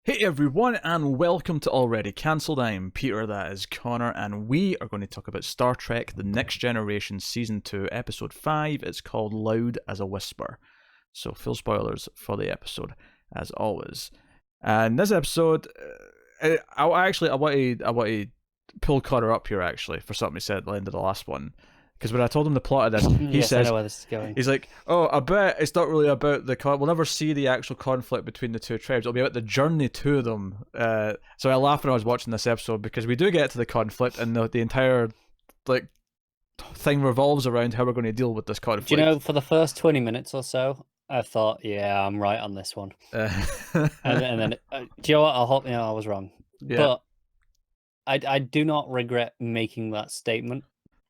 Hey everyone, and welcome to Already Cancelled. I'm Peter, that is Connor, and we are going to talk about Star Trek The Next Generation Season 2, Episode 5. It's called Loud as a Whisper. So, full spoilers for the episode, as always. And this episode, I want to pull Connor up here, actually, for something he said at the end of the last one. Because when I told him the plot of this, he Yes, says, I know where this is going. he's like, "Oh, I bet it's not really about we'll never see the actual conflict between the two tribes. It'll be about the journey to them." So I laughed when I was watching this episode because we do get to the conflict, and the entire thing revolves around how we're going to deal with this conflict. Do you know, for the first 20 minutes or so, I thought, yeah, I'm right on this one. And then do you know what? I hope I was wrong. Yeah. But I do not regret making that statement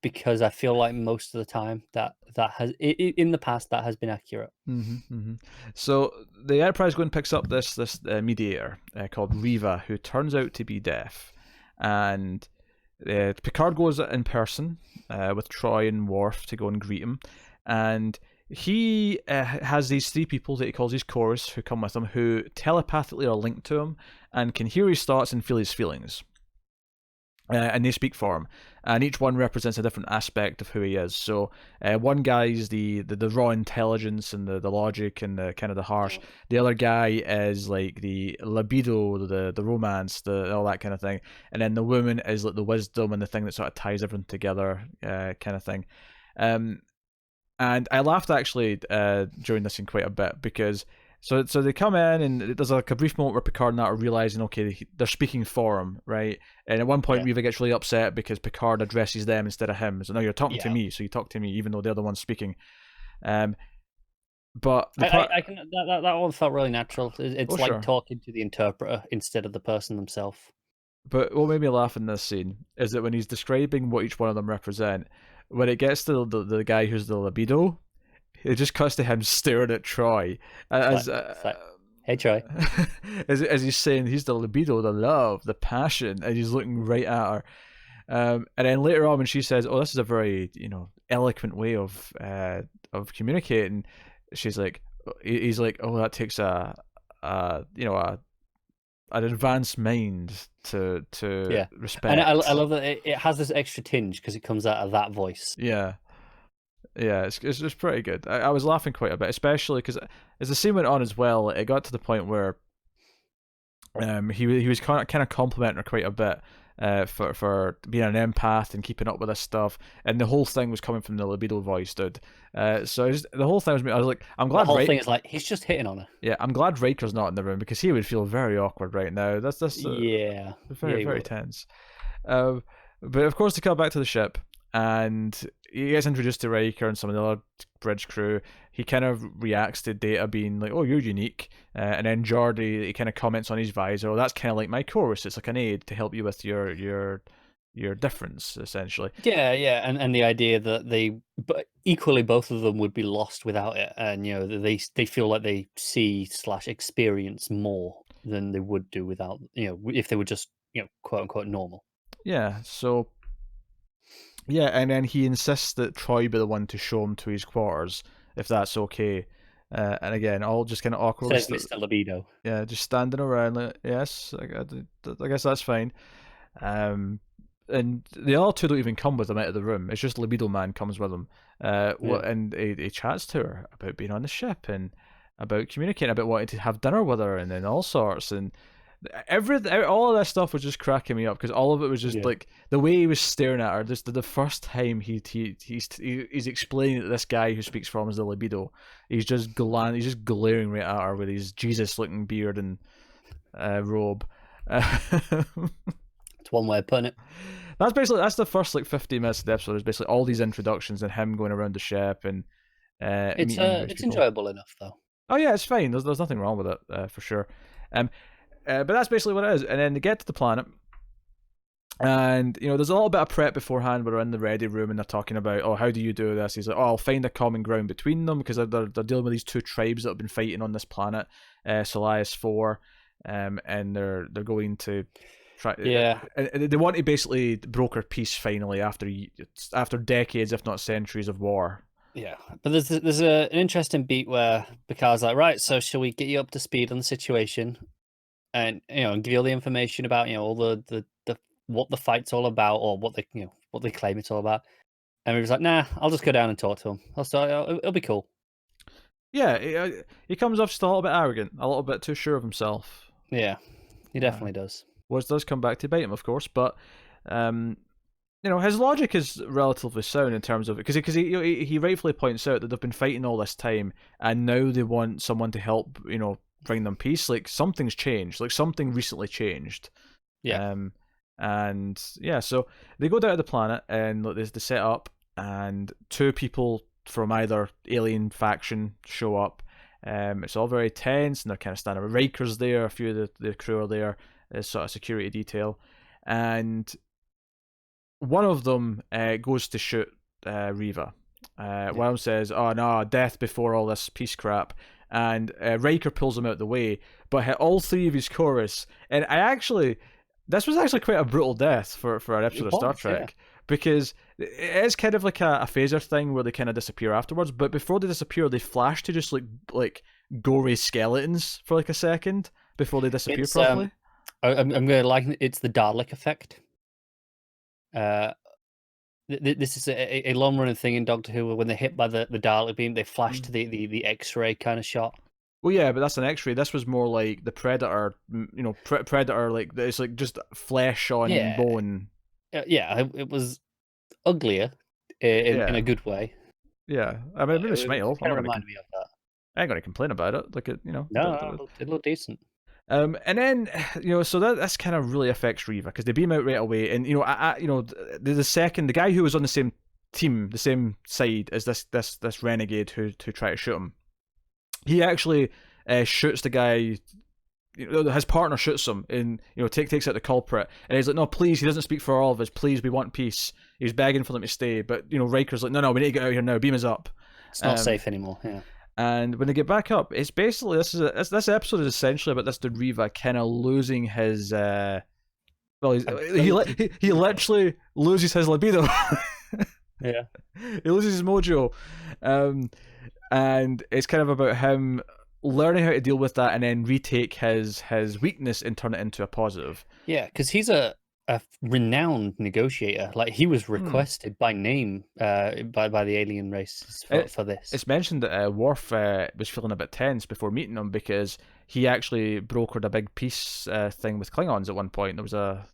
because I feel like most of the time that has in the past that has been accurate. So the Enterprise go and picks up this mediator called Riva, who turns out to be deaf, and Picard goes in person with Troy and Worf to go and greet him, and he has these three people that he calls his chorus who come with him, who telepathically are linked to him and can hear his thoughts and feel his feelings. And they speak for him, and each one represents a different aspect of who he is. So one guy is the raw intelligence and the logic and the kind of the harsh. The other guy is like the libido, the romance, all that kind of thing. And then the woman is like the wisdom and the thing that sort of ties everything together, kind of thing. And I laughed actually during this scene quite a bit because. So they come in, and there's like a brief moment where Picard and that are realizing, okay, they're speaking for him, right? And at one point, Riva gets really upset because Picard addresses them instead of him. So now you're talking to me, so you talk to me, even though they're the ones speaking. But I can that one felt really natural. It's like talking to the interpreter instead of the person themselves. But what made me laugh in this scene is that when he's describing what each one of them represent, when it gets to the guy who's the libido, it just cuts to him staring at Troy. Hey, Troy. as he's saying, he's the libido, the love, the passion, and he's looking right at her. And then later on, when she says, "Oh, this is a very eloquent way of communicating," she's like, he's like, "Oh, that takes an advanced mind to respect." And I love that it has this extra tinge because it comes out of that voice. Yeah, it's just pretty good. I was laughing quite a bit, especially because as the scene went on as well, it got to the point where he was kind of complimenting her quite a bit for being an empath and keeping up with this stuff, and the whole thing was coming from the libido voice, dude. So the whole thing was, I was like, I'm glad. The whole thing is like he's just hitting on her. Yeah, I'm glad Riker's not in the room because he would feel very awkward right now. That's very tense. But of course, to come back to the ship. And he gets introduced to Riker and some of the other bridge crew. He kind of reacts to Data being like, "Oh, you're unique," and then Geordi, he kind of comments on his visor. "Oh, that's kind of like my chorus. It's like an aid to help you with your difference, essentially." Yeah, and the idea that but equally both of them would be lost without it, and they feel like they see/experience more than they would do without if they were just quote unquote normal. Yeah. So. Yeah, and then he insists that Troy be the one to show him to his quarters, if that's okay. And again, all just kind of awkwardly. Says Mr. Libido. Yeah, just standing around like, yes, I guess that's fine. And the other two don't even come with him out of the room. It's just Libido Man comes with him. And he chats to her about being on the ship and about communicating, about wanting to have dinner with her and then all sorts. And all of that stuff was just cracking me up because all of it was just like the way he was staring at her. Just the first time he's explaining that this guy who speaks for him is the libido. He's just glaring right at her with his Jesus-looking beard and robe. It's one way of putting it. That's the first 50 minutes of the episode. Is basically all these introductions and him going around the ship and it's enjoyable enough though. Oh yeah, it's fine. There's nothing wrong with it for sure. But that's basically what it is. And then they get to the planet, and there's a little bit of prep beforehand where they're in the ready room and they're talking about, "Oh, how do you do this?" He's like, "Oh, I'll find a common ground between them because they're dealing with these two tribes that have been fighting on this planet, Solaris 4, and they're going to try. And they want to basically broker peace finally after decades, if not centuries, of war." Yeah, but there's an interesting beat where Picard's like, "Right, so shall we get you up to speed on the situation?" and and give you all the information about all the what the fight's all about, or what they what they claim it's all about. And he was like, "Nah, I'll just go down and talk to him. It'll be cool." Yeah, he comes off just a little bit arrogant, a little bit too sure of himself. Yeah, he definitely does. Which does come back to bite him, of course, but his logic is relatively sound in terms of it, because he rightfully points out that they've been fighting all this time, and now they want someone to help, bring them peace. Like, something's changed, like something recently changed. Yeah. And yeah, so they go down to the planet and they set up, and two people from either alien faction show up. It's all very tense, and they're kind of standing. Riker's there, a few of the crew are there as sort of security detail, and one of them goes to shoot Riva. One of them says, "Oh no, death before all this peace crap," and Riker pulls him out of the way, but hit all three of his chorus. And this was actually quite a brutal death for an episode of Star Trek, because it is kind of like a phaser thing where they kind of disappear afterwards, but before they disappear, they flash to just like gory skeletons for like a second before they disappear properly. I'm going to liken it. It's the Dalek effect. This is a long running thing in Doctor Who, where when they're hit by the Dalek beam, they flash to the X-ray kind of shot. Well, yeah, but that's an X-ray. This was more like the Predator. Predator, like it's like just flesh on bone. It was uglier in a good way. Yeah, I mean, maybe smile. Kind of reminded me of that. I ain't gonna complain about it. Like it, No, it looked decent. And then so that's kind of really affects Riva, because they beam out right away, and the guy who was on the same team, the same side as this renegade who tried to shoot him, he actually shoots the guy. His partner shoots him, and takes out the culprit, and he's like, "No, please, he doesn't speak for all of us. Please, we want peace." He's begging for them to stay, but Riker's like, "No, we need to get out of here now. Beam us up. It's not safe anymore." Yeah. And when they get back up, it's basically this episode is essentially about this dude Riva kind of losing his. He literally loses his libido. Yeah. He loses his mojo, and it's kind of about him learning how to deal with that and then retake his weakness and turn it into a positive. Yeah, because he's a renowned negotiator. Like, he was requested by name by the alien race for this. It's mentioned that Worf was feeling a bit tense before meeting him, because he actually brokered a big peace thing with Klingons at one point. There was a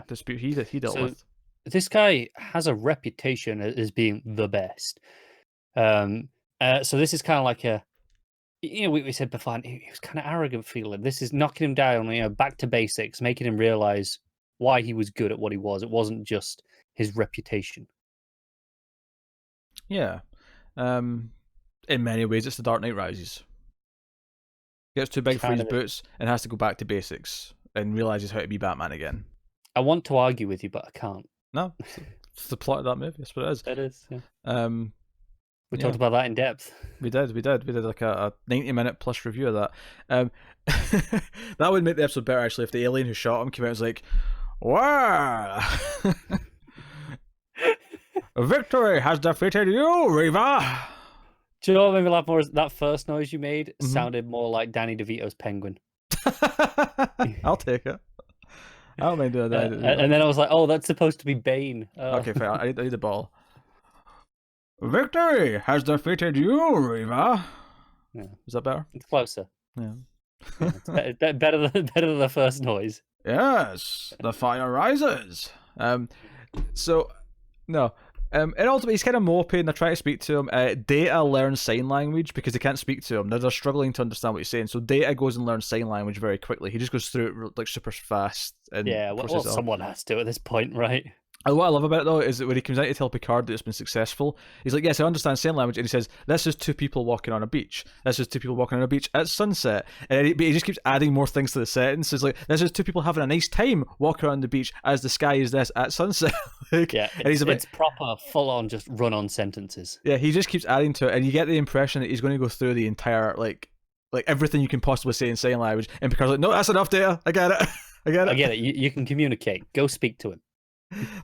dispute he dealt with. This guy has a reputation as being the best. So this is kind of like a, we said before, he was kind of arrogant feeling. This is knocking him down, back to basics, making him realize why he was good at what he was. It wasn't just his reputation. Yeah. In many ways, it's the Dark Knight Rises. Gets too big for his boots and has to go back to basics and realizes how to be Batman again. I want to argue with you, but I can't. No, it's the plot of that movie. That's what it is. It is, yeah. We talked about that in depth. We did like a 90-minute plus review of that. That would make the episode better, actually, if the alien who shot him came out and was like, "Wow! Victory has defeated you, Riva!" Do you know what made me laugh more? That first noise you made sounded more like Danny DeVito's penguin. I'll take it. I don't mind doing that. And then I was like, "Oh, that's supposed to be Bane." Okay, fine. I need the ball. Victory has defeated you, Riva. Yeah. Is that better? It's closer. Yeah. It's better than the first noise. Yes, the fire rises. So, no. And ultimately, he's kind of moping. They're trying to speak to him. Data learns sign language because they can't speak to him. They're struggling to understand what he's saying. So Data goes and learns sign language very quickly. He just goes through it like super fast. And well, someone has to at this point, right? What I love about it, though, is that when he comes out to tell Picard that it's been successful, he's like, "Yes, I understand sign language," and he says, "This is two people walking on a beach. This is two people walking on a beach at sunset." And he just keeps adding more things to the sentence. It's like, "This is two people having a nice time walking around the beach as the sky is this at sunset." It's proper, full-on, just run-on sentences. Yeah, he just keeps adding to it, and you get the impression that he's going to go through the entire, like everything you can possibly say in sign language, and Picard's like, "No, that's enough, Data. I get it. I get it. You can communicate. Go speak to him."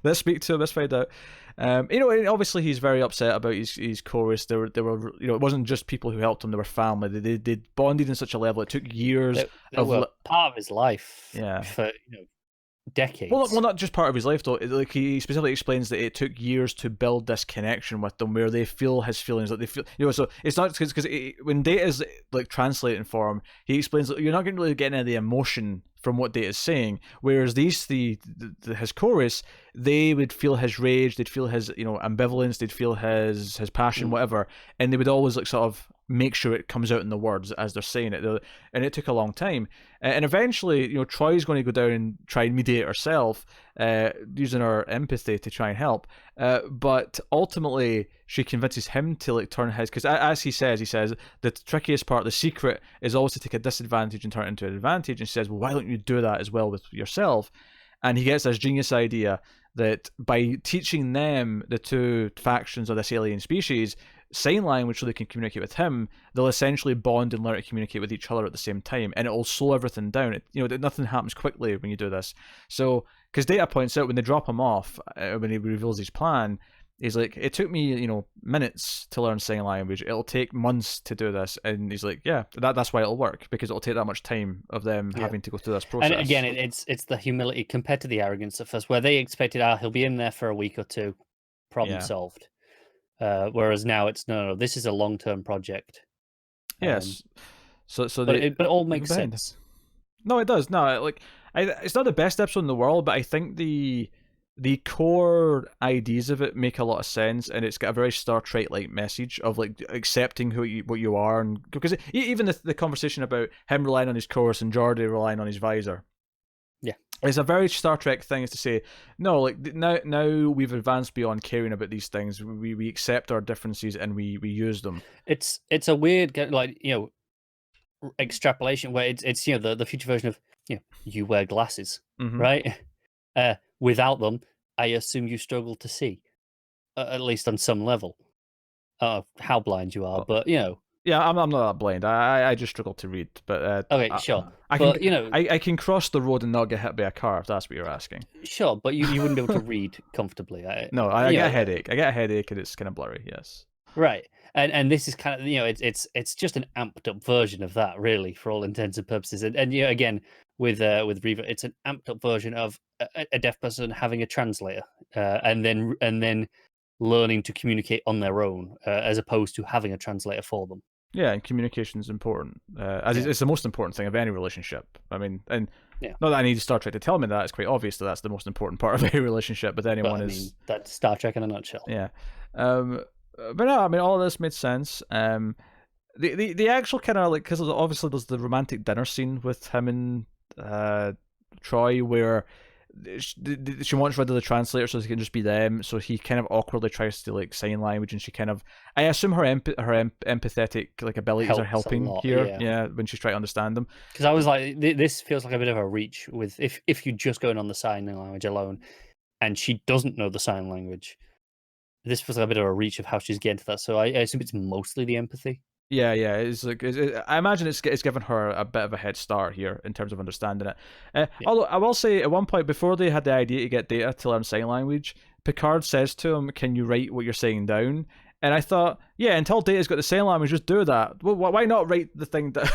Let's speak to him. Let's find out. And obviously he's very upset about his chorus. There were, it wasn't just people who helped him; they were family. They bonded in such a level. It took years They were part of his life. Yeah. For decades. Well, not just part of his life though. Like he specifically explains that it took years to build this connection with them, where they feel his feelings, that they feel, so it's not because when Data is like translating for him, he explains that you're not going to really get any of the emotion from what Data is saying. Whereas his chorus, they would feel his rage, they'd feel his ambivalence, they'd feel his passion, whatever, and they would always like sort of make sure it comes out in the words as they're saying it. And it took a long time. And eventually, Troy's going to go down and try and mediate herself, using her empathy to try and help. But ultimately, she convinces him to like turn his, because as he says the trickiest part, the secret, is always to take a disadvantage and turn it into an advantage. And she says, well, why don't you do that as well with yourself? And he gets this genius idea that by teaching them, the two factions of this alien species, sign language so they can communicate with him, they'll essentially bond and learn to communicate with each other at the same time, and it'll slow everything down. Nothing happens quickly when you do this. So, because Data points out when they drop him off, when he reveals his plan, he's like, it took me, minutes to learn sign language. It'll take months to do this. And he's like, yeah, that's why it'll work, because it'll take that much time of them having to go through this process. And again, it's the humility compared to the arrogance at first, where they expected, he'll be in there for a week or two, problem solved. Whereas now it's no, this is a long-term project. Yes. But it all makes sense. No, it does. No, it's not the best episode in the world, but I think the core ideas of it make a lot of sense, and it's got a very Star Trek-like message of like accepting what you are, and because even the conversation about him relying on his chorus and Geordi relying on his visor. Yeah. It's a very Star Trek thing, is to say, no, like now we've advanced beyond caring about these things. We accept our differences and we use them. It's a weird extrapolation where it's the future version of you wear glasses, right? Without them, I assume you struggle to see, at least on some level. How blind you are, but Yeah, I'm not that blind. I just struggle to read. But okay, sure. I can cross the road and not get hit by a car, if that's what you're asking. Sure, but you wouldn't be able to read comfortably. No, I get a headache. I get a headache, and it's kind of blurry. Yes. Right, and this is kind of it's just an amped up version of that, really, for all intents and purposes. And again with Reva, it's an amped up version of a deaf person having a translator, and then learning to communicate on their own, as opposed to having a translator for them. Yeah, and communication is important. It's the most important thing of any relationship. I mean, and not that I need Star Trek to tell me that. It's quite obvious that that's the most important part of any relationship. But that's Star Trek in a nutshell. Yeah. But no, I mean, all of this made sense. The actual kind of because obviously there's the romantic dinner scene with him and Troy, where she wants rid of the translator so they can just be them. So he kind of awkwardly tries to like sign language, and she kind of, I assume her empathetic like abilities are helping here. Yeah, when she's trying to understand them. Because I was like, this feels like a bit of a reach with if you're just going on the sign language alone, and she doesn't know the sign language. This feels like a bit of a reach of how she's getting to that. So I assume it's mostly the empathy. Yeah. It's like I imagine it's given her a bit of a head start here in terms of understanding it. Although I will say, at one point before they had the idea to get Data to learn sign language, Picard says to him, "Can you write what you're saying down?" And I thought, yeah, until Data's got the sign language, just do that. Well, why not write the thing down?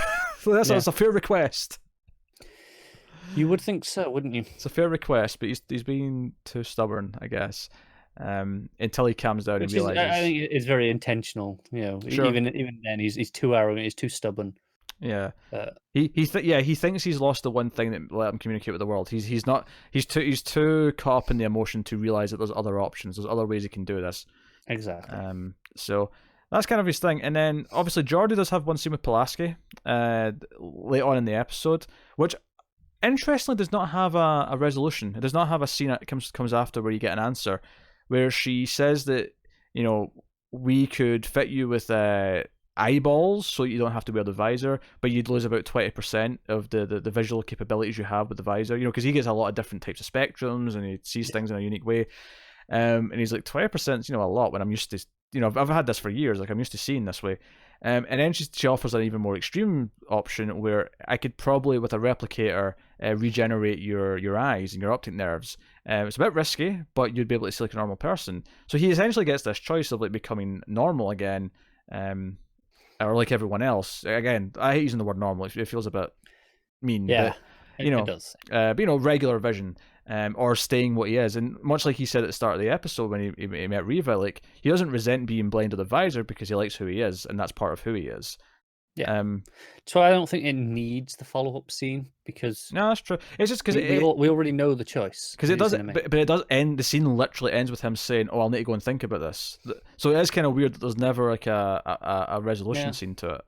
That's a fair request. You would think so, wouldn't you? It's a fair request, but he's being too stubborn, I guess. Until he calms down and realizes. I think it's very intentional. Sure. Even then, he's too arrogant. He's too stubborn. Yeah. He thinks he's lost the one thing that let him communicate with the world. He's not. He's too caught up in the emotion to realize that there's other options. There's other ways he can do this. Exactly. So that's kind of his thing. And then obviously Geordi does have one scene with Pulaski late on in the episode, which interestingly does not have a resolution. It does not have a scene that comes after where you get an answer, where she says that, we could fit you with eyeballs so you don't have to wear the visor, but you'd lose about 20% of the visual capabilities you have with the visor, because he gets a lot of different types of spectrums and he sees things in a unique way. And he's like, 20% is, a lot when I'm used to, I've had this for years, like I'm used to seeing this way. And then she offers an even more extreme option where I could probably, with a replicator, regenerate your eyes and your optic nerves. It's a bit risky, but you'd be able to see like a normal person. So he essentially gets this choice of like becoming normal again, or like everyone else. Again, I hate using the word normal. It feels a bit mean, Yeah, but you know, it does. but you know, regular vision, or staying what he is. And much like he said at the start of the episode when he met Reva, like he doesn't resent being blind or the visor because he likes who he is, and that's part of who he is. Yeah. So I don't think it needs the follow-up scene because No, that's true. It's just because we already know the choice. Because it does, but it does end. The scene literally ends with him saying, "Oh, I'll need to go and think about this." So it is kind of weird that there's never like a resolution scene to it.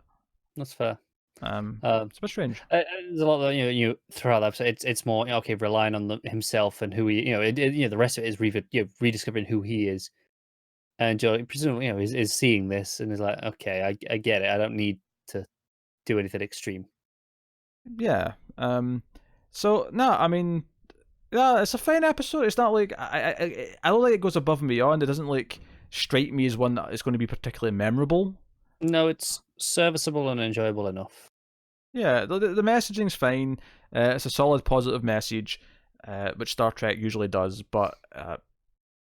That's fair. It's a bit strange. There's a lot that you throughout the episode. It's more okay, relying on himself and who he. The rest of it is rediscovering who he is. And Joe, presumably, is seeing this and is like, okay, I get it. I don't need to do anything extreme. Yeah. So no, I mean, yeah, it's a fine episode. It's not like I don't think it goes above and beyond. It doesn't like strike me as one that is going to be particularly memorable. No, it's serviceable and enjoyable enough. Yeah, the messaging's fine. It's a solid positive message, which Star Trek usually does. But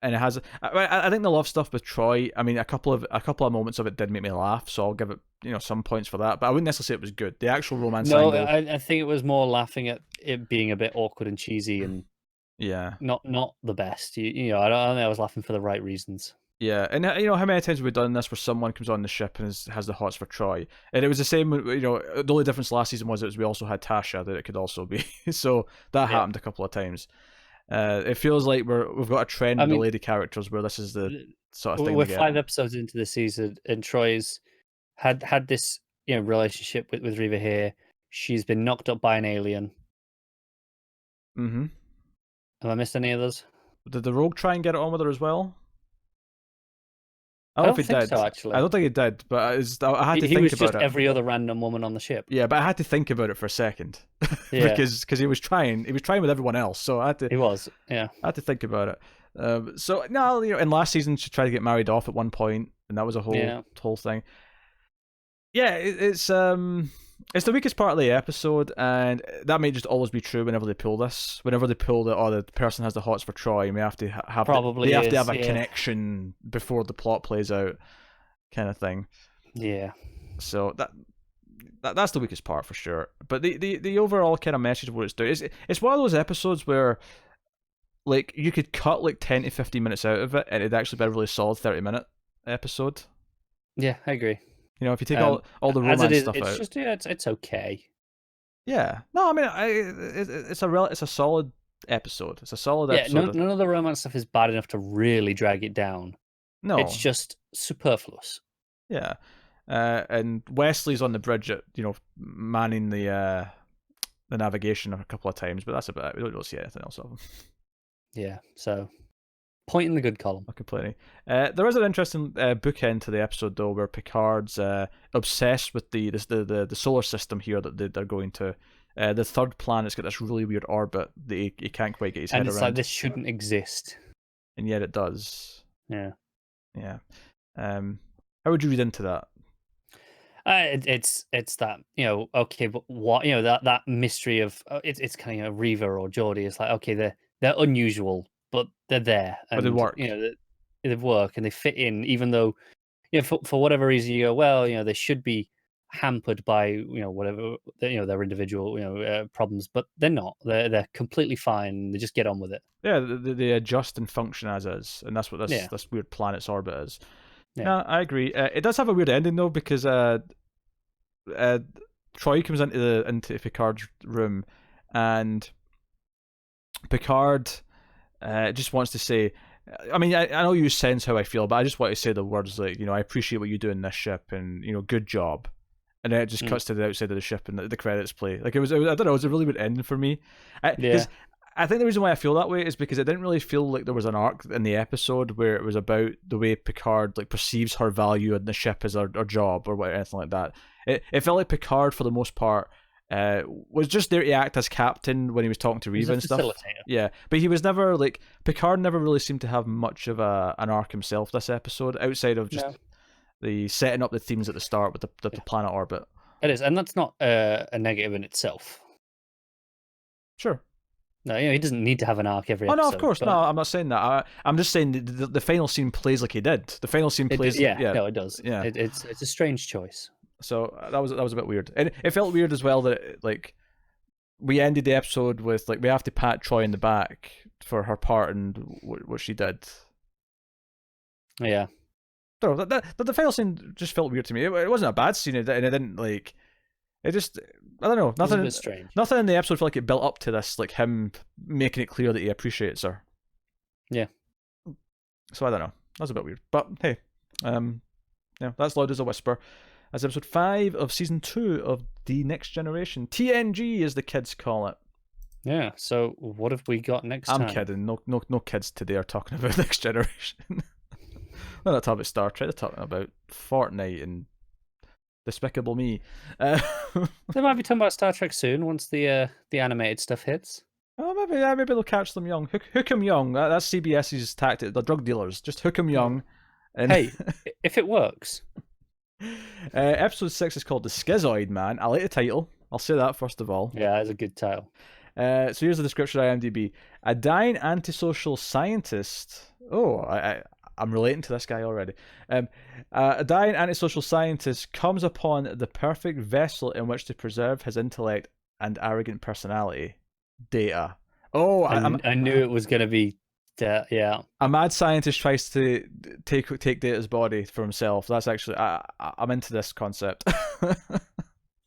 and it has. I think the love stuff with Troy. I mean, a couple of moments of it did make me laugh, so I'll give it some points for that. But I wouldn't necessarily say it was good. The actual romance angle. I think it was more laughing at it being a bit awkward and cheesy and not the best. I don't think I was laughing for the right reasons. Yeah, and how many times have we done this where someone comes on the ship and has the hots for Troy, and it was the same. The only difference last season was we also had Tasha that it could also be. So that happened a couple of times. It feels like we've got a trend in the lady characters where this is the sort of thing. We're 5 episodes into the season, and Troy's had this relationship with Reva here. She's been knocked up by an alien. Mm-hmm. Have I missed any others? Did the rogue try and get it on with her as well? I don't think so, actually. I don't think he did, but I had to think about it. He was just every other random woman on the ship. Yeah, but I had to think about it for a second. Yeah. because he was trying with everyone else, so I had to. He was, yeah. I had to think about it. So no, in last season she tried to get married off at one point, and that was a whole thing. Yeah, it's the weakest part of the episode, and that may just always be true whenever they pull this. Whenever they pull the person has the hots for Troy, and we have to have a connection before the plot plays out, kind of thing. Yeah. So that's the weakest part for sure. But the overall kind of message of what it's doing it's one of those episodes where like you could cut like 10 to 15 minutes out of it, and it'd actually be a really solid 30-minute episode. Yeah, I agree. If you take all the romance stuff out, it's just it's okay. Yeah, no, I mean, it's a solid episode. It's a solid episode. None of the romance stuff is bad enough to really drag it down. No, it's just superfluous. Yeah, and Wesley's on the bridge at manning the navigation a couple of times, but that's about it. We don't see anything else of him. Yeah, so. Point in the good column. Not complaining. There is an interesting bookend to the episode though, where Picard's obsessed with the solar system here that they're going to. The third planet's got this really weird orbit that he can't quite get his head around. And it's like this shouldn't exist, and yet it does. Yeah. Yeah. How would you read into that? It's that okay, but what that mystery of it's kind of Reva or Geordi. It's like okay, they're unusual. But they're there, and but they work. They work and they fit in, even though, for whatever reason you go, well, they should be hampered by, whatever, their individual, problems, but they're not. They're completely fine. They just get on with it. Yeah, they adjust and function as is, and that's what this weird planet's orbit is. Yeah, no, I agree. It does have a weird ending though, because Troy comes into Picard's room, and Picard. Just wants to say, I mean, I know you sense how I feel, but I just want to say the words like, I appreciate what you do in this ship, and good job. And then it just cuts to the outside of the ship, and the credits play. Like I don't know, it was a really good ending for me. I think the reason why I feel that way is because it didn't really feel like there was an arc in the episode where it was about the way Picard like perceives her value in the ship as her job or anything like that. It felt like Picard, for the most part, was just there to act as captain when he was talking to Reva and stuff. Yeah, but he was never like Picard. Never really seemed to have much of an arc himself this episode, outside of just the setting up the themes at the start with the planet orbit. It is, and that's not a negative in itself. Sure. No, he doesn't need to have an arc every Oh episode. no, of course, but no. I'm not saying that. I'm just saying the final scene plays like he did. The final scene plays. no, it does. Yeah. It's a strange choice. So that was a bit weird, and it felt weird as well that like we ended the episode with like we have to pat Troy in the back for her part and what she did. Yeah. So the final scene just felt weird to me. It wasn't a bad scene, and it didn't like. It just, I don't know, It was a bit strange. Nothing in the episode felt like it built up to this, like him making it clear that he appreciates her. Yeah. So I don't know. That was a bit weird, but hey, yeah, that's Loud as a Whisper. That's episode 5 of season 2 of The Next Generation. TNG, as the kids call it. Yeah. So what have we got next time? I'm kidding. No kids today are talking about Next Generation. They're not talking about Star Trek. They're talking about Fortnite and Despicable Me. They might be talking about Star Trek soon once the animated stuff hits. Oh, maybe they'll catch them young. Hook 'em young. That's CBS's tactic. The drug dealers just hook 'em young. And hey, if it works. Episode 6 is called The Schizoid Man. I like the title. I'll say that first of all. Yeah, that's a good title. So here's the description of IMDb. A dying antisocial scientist. Oh, I'm relating to this guy already. A dying antisocial scientist comes upon the perfect vessel in which to preserve his intellect and arrogant personality. Data. Oh, I knew it was going to be that. Yeah. A mad scientist tries to take Data's body for himself. That's actually I'm into this concept.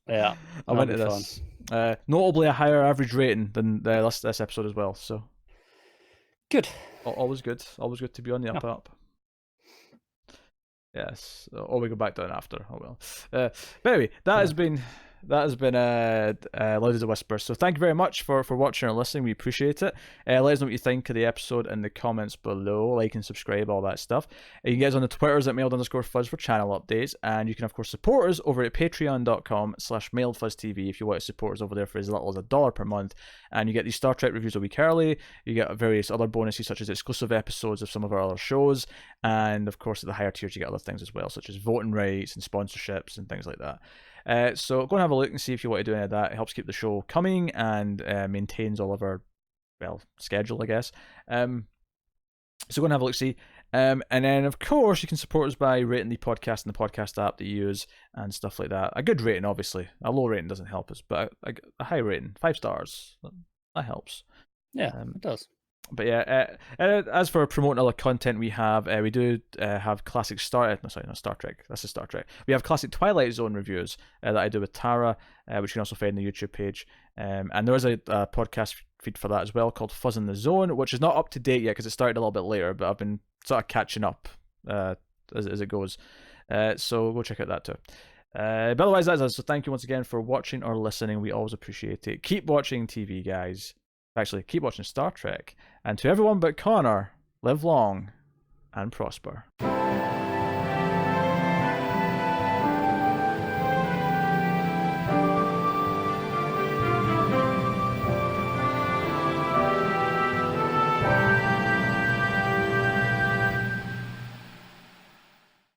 Yeah, I'm into this. Notably, a higher average rating than this episode as well. So good. Always good. Always good to be on the up. Yes. Or we go back down after. Oh well. But anyway, that has been Loud as a Whisper. So thank you very much for watching or listening. We appreciate it. Let us know what you think of the episode in the comments below. Like and subscribe, all that stuff. You can get us on the Twitters at mailed_fuzz for channel updates. And you can, of course, support us over at patreon.com/mailedfuzztv if you want to support us over there for as little as $1 per month. And you get these Star Trek reviews a week early. You get various other bonuses, such as exclusive episodes of some of our other shows. And, of course, at the higher tiers, you get other things as well, such as voting rights and sponsorships and things like that. So go and have a look and see if you want to do any of that. It helps keep the show coming and maintains all of our, schedule, I guess. So go and have a look, see. And then, of course, you can support us by rating the podcast in the podcast app that you use and stuff like that. A good rating, obviously. A low rating doesn't help us, but a high rating, 5 stars, that helps. Yeah, it does. But yeah, as for promoting other content we do have classic Star Trek. This is Star Trek. We have classic Twilight Zone reviews that I do with Tara, which you can also find on the YouTube page. And there is a podcast feed for that as well called Fuzz in the Zone, which is not up to date yet because it started a little bit later, but I've been sort of catching up as it goes. So go check out that too. But otherwise, that's us. So thank you once again for watching or listening. We always appreciate it. Keep watching TV, guys. Actually, keep watching Star Trek. And to everyone but Connor, live long and prosper.